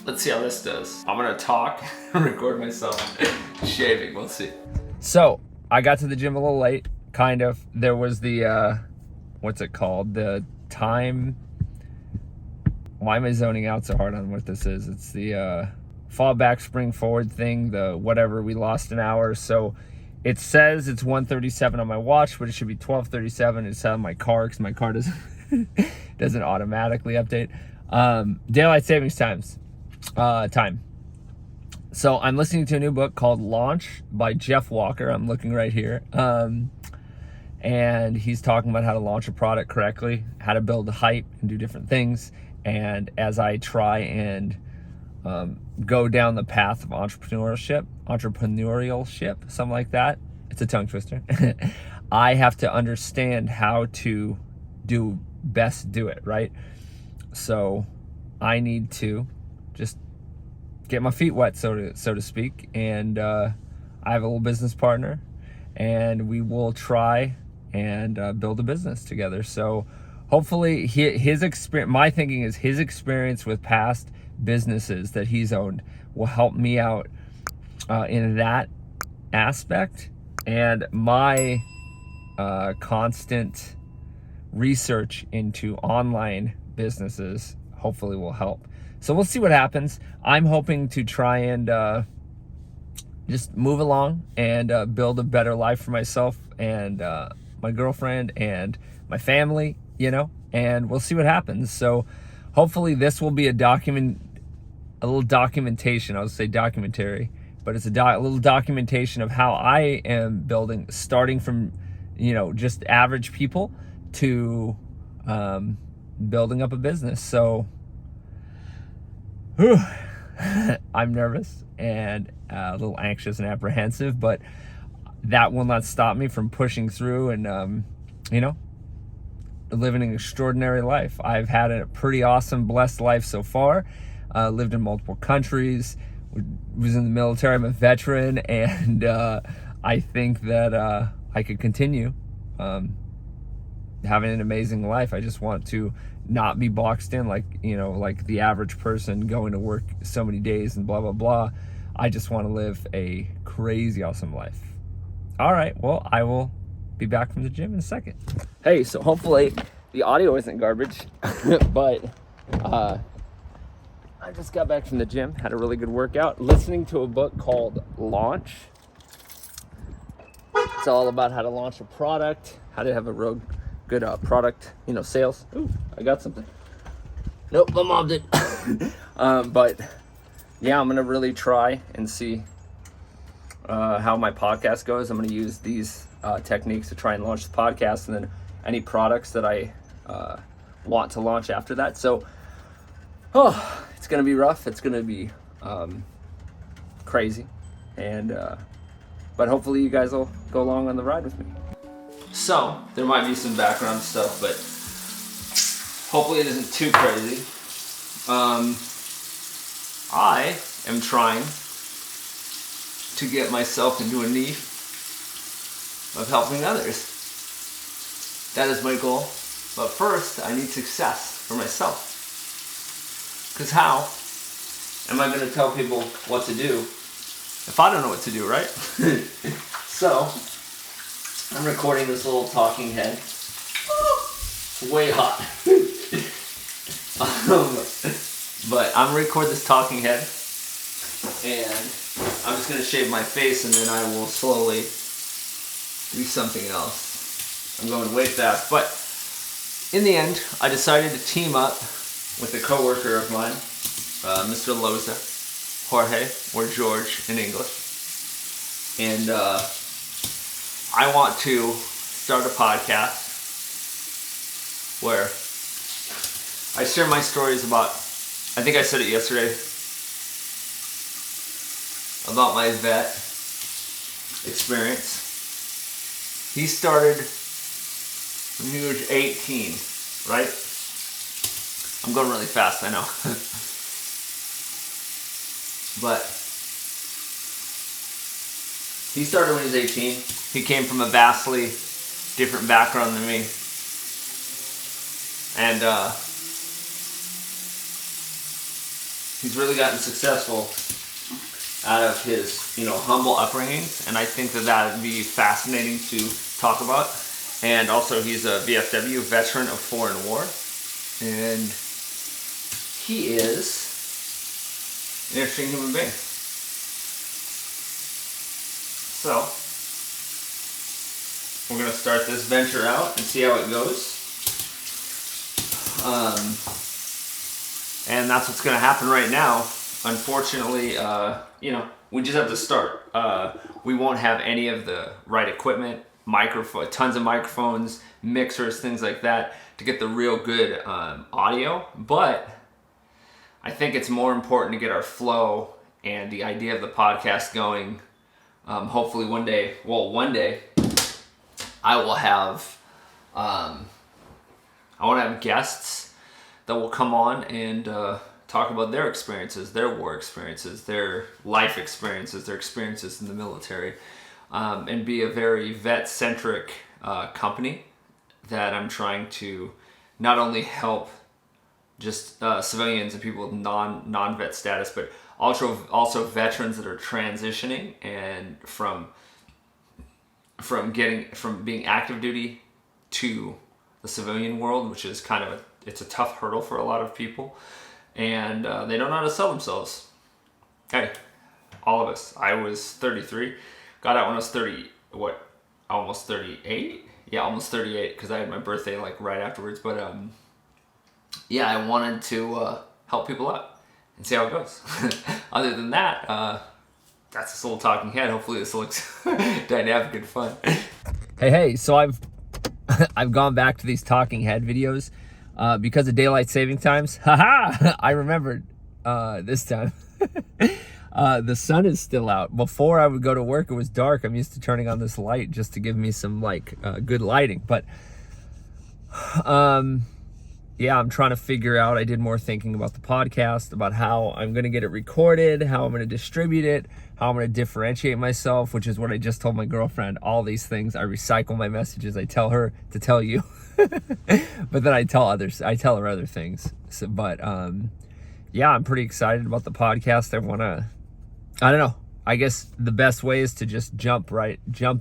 Let's see how this does. I'm gonna talk and record myself shaving. We'll see. So I got to the gym a little late, kind of. There was the, what's it called? The time. Why am I zoning out so hard on what this is? It's the fall back, spring forward thing, the whatever, we lost an hour. So it says it's 1:37 on my watch, but it should be 12:37. It's on my car because my car doesn't automatically update. Daylight savings time. So I'm listening to a new book called Launch by Jeff Walker. I'm looking right here. And he's talking about how to launch a product correctly, how to build hype and do different things. And as I try and go down the path of entrepreneurship, something like that. It's a tongue twister. I have to understand how to do it, right? So I need to just get my feet wet, so to speak. And I have a little business partner, and we will try and build a business together. So hopefully his experience, my thinking is his experience with past businesses that he's owned will help me out in that aspect, and my constant research into online businesses hopefully will help. So we'll see what happens. I'm hoping to try and just move along and build a better life for myself and my girlfriend and my family, and we'll see what happens. So hopefully this will be a little documentation. I would say documentary, but it's a little documentation of how I am building, starting from, just average people to building up a business. So I'm nervous and a little anxious and apprehensive, but that will not stop me from pushing through and, living an extraordinary life. I've had a pretty awesome, blessed life so far. Lived in multiple countries, was in the military. I'm a veteran, and I think that I could continue having an amazing life. I just want to not be boxed in like the average person going to work so many days and blah, blah, blah. I just want to live a crazy awesome life. All right, well, I will be back from the gym in a second. Hey, so hopefully the audio isn't garbage, but I just got back from the gym, had a really good workout, listening to a book called Launch. It's all about how to launch a product, how to have a real good product, sales. Ooh, I got something. Nope, my mom did. But yeah, I'm gonna really try and see how my podcast goes. I'm gonna use these techniques to try and launch the podcast, and then any products that I want to launch after that. So, it's gonna be rough. It's gonna be crazy, and but hopefully you guys will go along on the ride with me. So there might be some background stuff, but hopefully it isn't too crazy. I am trying to get myself into a niche of helping others. That is my goal. But first, I need success for myself. Because how am I going to tell people what to do if I don't know what to do, right? So, I'm recording this little talking head. It's way hot. But I'm going to record this talking head, and I'm just going to shave my face, and then I will slowly do something else. I'm going way fast, but in the end, I decided to team up with a coworker of mine, Mr. Loza, Jorge, or George in English, and I want to start a podcast where I share my stories about, I think I said it yesterday, about my vet experience. He started when he was 18, right? I'm going really fast, I know. But he started when he was 18. He came from a vastly different background than me. And he's really gotten successful out of his, humble upbringings, and I think that would be fascinating to talk about. And also, he's a VFW, veteran of foreign war, and he is an interesting human being. So, we're going to start this venture out and see how it goes. And that's what's going to happen right now. Unfortunately, we just have to start. We won't have any of the right equipment, tons of microphones, mixers, things like that to get the real good audio. But I think it's more important to get our flow and the idea of the podcast going. Hopefully one day I will have, I want to have guests that will come on and talk about their experiences, their war experiences, their life experiences, their experiences in the military, and be a very vet-centric company that I'm trying to not only help just civilians and people with non-vet status, but also veterans that are transitioning and from being active duty to the civilian world, which is it's a tough hurdle for a lot of people, and they don't know how to sell themselves. Hey, all of us. I was 33, got out when I was almost 38? Yeah, almost 38, because I had my birthday right afterwards. But I wanted to help people out and see how it goes. Other than that, that's this little talking head. Hopefully this looks dynamic and fun. Hey, so I've gone back to these talking head videos because of daylight saving times. Haha! I remembered this time. The sun is still out. Before I would go to work, it was dark. I'm used to turning on this light just to give me some good lighting. But I'm trying to figure out. I did more thinking about the podcast, about how I'm going to get it recorded, how I'm going to distribute it, how I'm going to differentiate myself, which is what I just told my girlfriend. All these things, I recycle my messages. I tell her to tell you, but then I tell her other things. So, but I'm pretty excited about the podcast. I don't know. I guess the best way is to just jump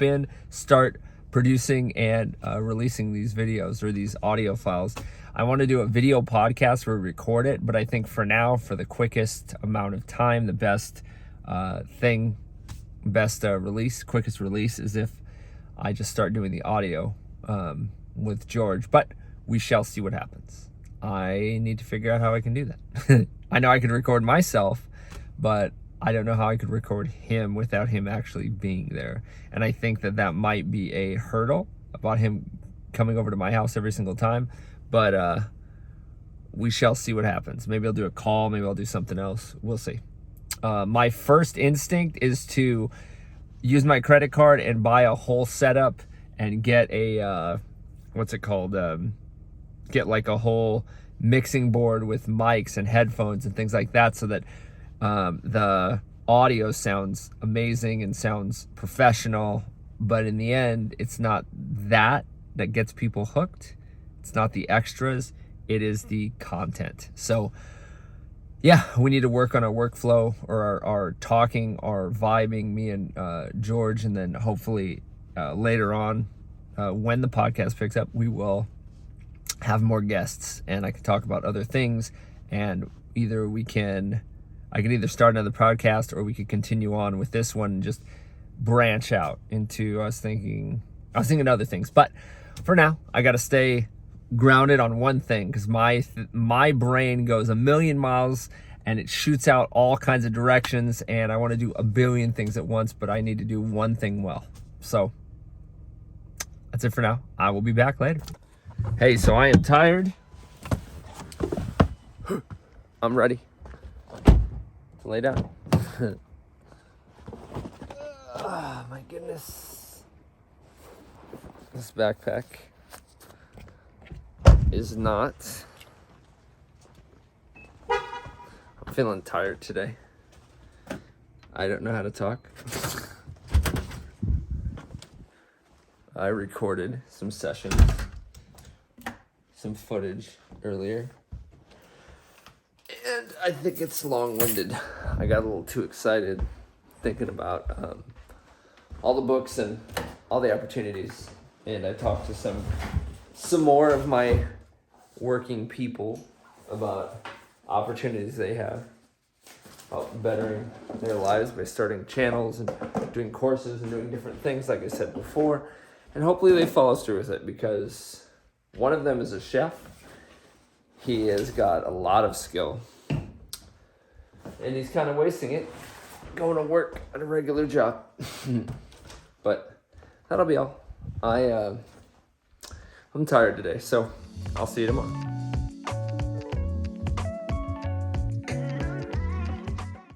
in, start producing and releasing these videos or these audio files. I want to do a video podcast where we record it, but I think for now, for the quickest amount of time, the quickest release is if I just start doing the audio with George, but we shall see what happens. I need to figure out how I can do that. I know I could record myself, but I don't know how I could record him without him actually being there. And I think that might be a hurdle about him coming over to my house every single time. But we shall see what happens. Maybe I'll do a call. Maybe I'll do something else. We'll see. My first instinct is to use my credit card and buy a whole setup and get a, get a whole mixing board with mics and headphones and things like that, so that the audio sounds amazing and sounds professional. But in the end, it's not that gets people hooked. It's not the extras, it is the content. So we need to work on our workflow or our talking, our vibing, me and George, and then hopefully later on when the podcast picks up, we will have more guests and I can talk about other things, and I can either start another podcast or we could continue on with this one and just branch out into, I was thinking other things. But for now, I got to stay grounded on one thing, because my brain goes a million miles and it shoots out all kinds of directions, and I want to do a billion things at once, but I need to do one thing well. So that's it for now. I will be back later. Hey, so I am tired. I'm ready to lay down. Oh my goodness. This backpack is not. I'm feeling tired today. I don't know how to talk. I recorded some sessions, some footage earlier, and I think it's long-winded. I got a little too excited thinking about all the books and all the opportunities. And I talked to some more of my working people about opportunities they have, about bettering their lives by starting channels and doing courses and doing different things, like I said before. And hopefully they follow through with it, because one of them is a chef. He has got a lot of skill, and he's kind of wasting it going to work at a regular job. But that'll be all. I'm tired today, so I'll see you tomorrow.